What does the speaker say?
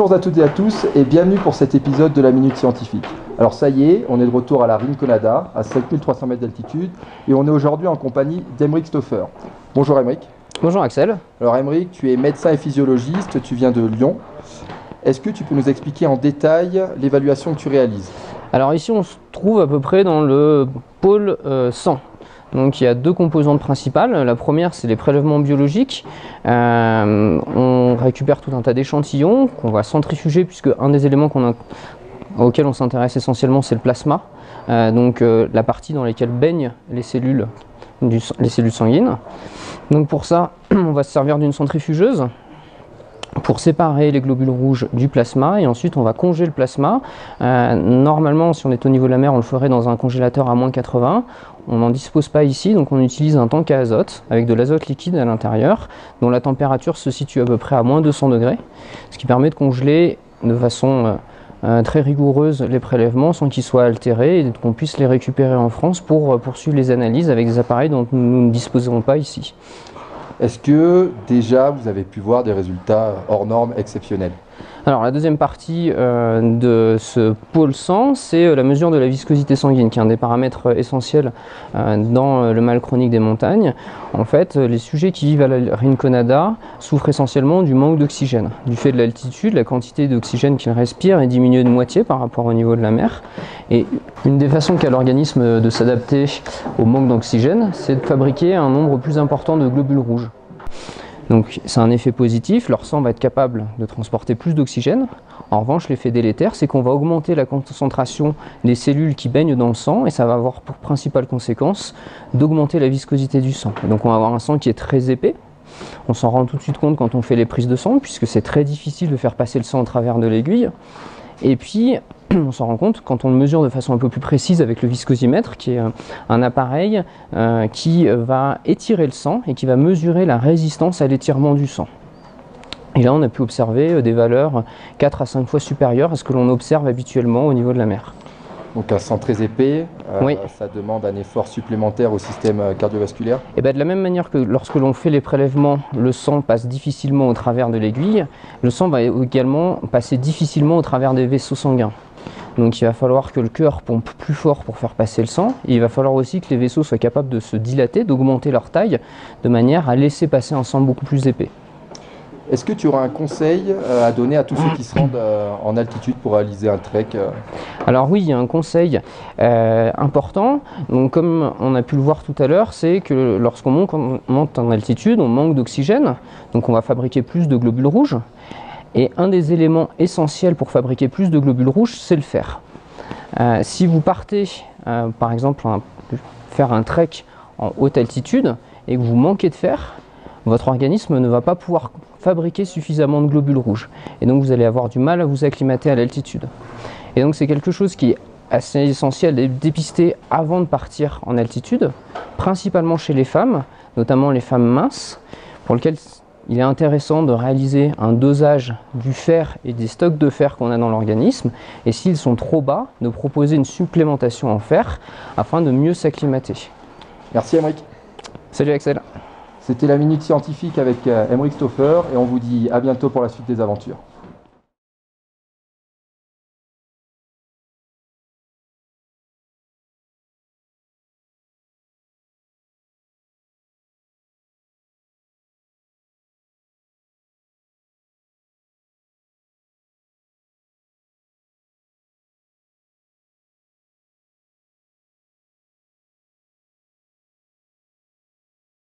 Bonjour à toutes et à tous et bienvenue pour cet épisode de la Minute Scientifique. Alors ça y est, on est de retour à la Rinconada, à 7300 mètres d'altitude, et on est aujourd'hui en compagnie d'Aymeric Stauffer. Bonjour Aymeric. Bonjour Axel. Alors Aymeric, tu es médecin et physiologiste, tu viens de Lyon. Est-ce que tu peux nous expliquer en détail l'évaluation que tu réalises? Alors ici on se trouve à peu près dans le pôle sang. Donc il y a deux composantes principales. La première, c'est les prélèvements biologiques. On récupère tout un tas d'échantillons qu'on va centrifuger, puisque un des éléments auxquels on s'intéresse essentiellement, c'est le plasma. La partie dans laquelle baignent les cellules sanguines. Donc pour ça, on va se servir d'une centrifugeuse pour séparer les globules rouges du plasma, et ensuite on va congeler le plasma. Normalement, si on est au niveau de la mer, on le ferait dans un congélateur à moins 80. On n'en dispose pas ici, donc on utilise un tank à azote avec de l'azote liquide à l'intérieur, dont la température se situe à peu près à moins 200 degrés, ce qui permet de congeler de façon très rigoureuse les prélèvements sans qu'ils soient altérés, et qu'on puisse les récupérer en France pour poursuivre les analyses avec des appareils dont nous ne disposons pas ici. Est-ce que déjà vous avez pu voir des résultats hors normes exceptionnels? Alors la deuxième partie de ce pôle sang, c'est la mesure de la viscosité sanguine, qui est un des paramètres essentiels dans le mal chronique des montagnes. En fait, les sujets qui vivent à la Rinconada souffrent essentiellement du manque d'oxygène. Du fait de l'altitude, la quantité d'oxygène qu'ils respirent est diminuée de moitié par rapport au niveau de la mer. Et une des façons qu'a l'organisme de s'adapter au manque d'oxygène, c'est de fabriquer un nombre plus important de globules rouges. Donc c'est un effet positif, leur sang va être capable de transporter plus d'oxygène. En revanche, l'effet délétère, c'est qu'on va augmenter la concentration des cellules qui baignent dans le sang, et ça va avoir pour principale conséquence d'augmenter la viscosité du sang. Donc on va avoir un sang qui est très épais. On s'en rend tout de suite compte quand on fait les prises de sang, puisque c'est très difficile de faire passer le sang au travers de l'aiguille. Et puis, on s'en rend compte quand on le mesure de façon un peu plus précise avec le viscosimètre, qui est un appareil qui va étirer le sang et qui va mesurer la résistance à l'étirement du sang. Et là, on a pu observer des valeurs 4 à 5 fois supérieures à ce que l'on observe habituellement au niveau de la mer. Donc un sang très épais, oui. Ça demande un effort supplémentaire au système cardiovasculaire. Et bien de la même manière que lorsque l'on fait les prélèvements, le sang passe difficilement au travers de l'aiguille, le sang va également passer difficilement au travers des vaisseaux sanguins. Donc il va falloir que le cœur pompe plus fort pour faire passer le sang, et il va falloir aussi que les vaisseaux soient capables de se dilater, d'augmenter leur taille, de manière à laisser passer un sang beaucoup plus épais. Est-ce que tu auras un conseil à donner à tous ceux qui se rendent en altitude pour réaliser un trek? Alors oui, il y a un conseil important. Donc, comme on a pu le voir tout à l'heure, c'est que lorsqu'on monte en altitude, on manque d'oxygène, donc on va fabriquer plus de globules rouges. Et un des éléments essentiels pour fabriquer plus de globules rouges, c'est le fer. Si vous partez, par exemple, faire un trek en haute altitude et que vous manquez de fer, votre organisme ne va pas pouvoir fabriquer suffisamment de globules rouges. Et donc vous allez avoir du mal à vous acclimater à l'altitude. Et donc c'est quelque chose qui est assez essentiel de dépister avant de partir en altitude, principalement chez les femmes, notamment les femmes minces, pour lesquelles il est intéressant de réaliser un dosage du fer et des stocks de fer qu'on a dans l'organisme, et s'ils sont trop bas, de proposer une supplémentation en fer afin de mieux s'acclimater. Merci Aymeric. Salut Axel. C'était la Minute Scientifique avec Aymeric Stauffer, et on vous dit à bientôt pour la suite des aventures.